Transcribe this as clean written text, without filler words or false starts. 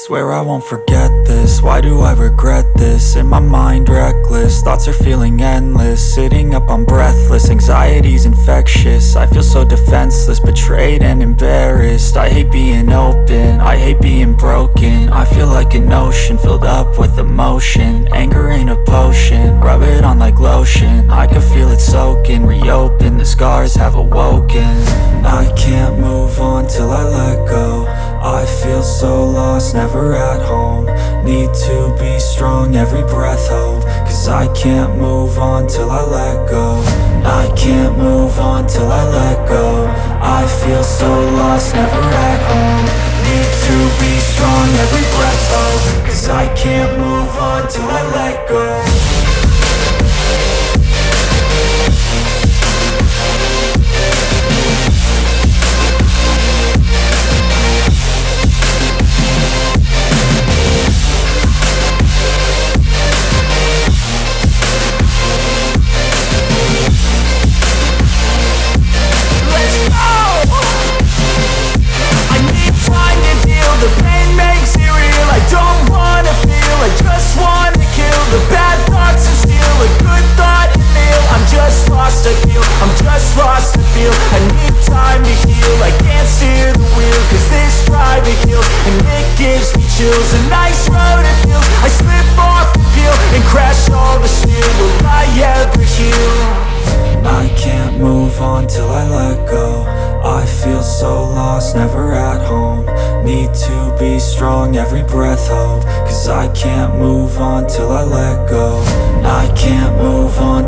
Swear I won't forget this, why do I regret this? In my mind reckless, thoughts are feeling endless. Sitting up I'm breathless, anxiety's infectious. I feel so defenseless, betrayed and embarrassed. I hate being open, I hate being broken. I feel like an ocean filled up with emotion. Anger ain't a potion, rub it on like lotion. I can feel it soaking, reopen, the scars have awoken. I can't move on till I let go. I feel so lost, never at home. Need to be strong, every breath hope. Cause I can't move on till I let go. I can't move on till I let go. I feel so lost, never at home. Need to be strong, every breath hope. Cause I can't move on till I let go. I'm just lost to feel. I need time to heal. I can't steer the wheel, cause this driving kills. And it gives me chills. A nice road to feel. I slip off the peel and crash all the steel. Will I ever heal? I can't move on till I let go. I feel so lost, never at home. Need to be strong, every breath hope. Cause I can't move on till I let go. I can't move on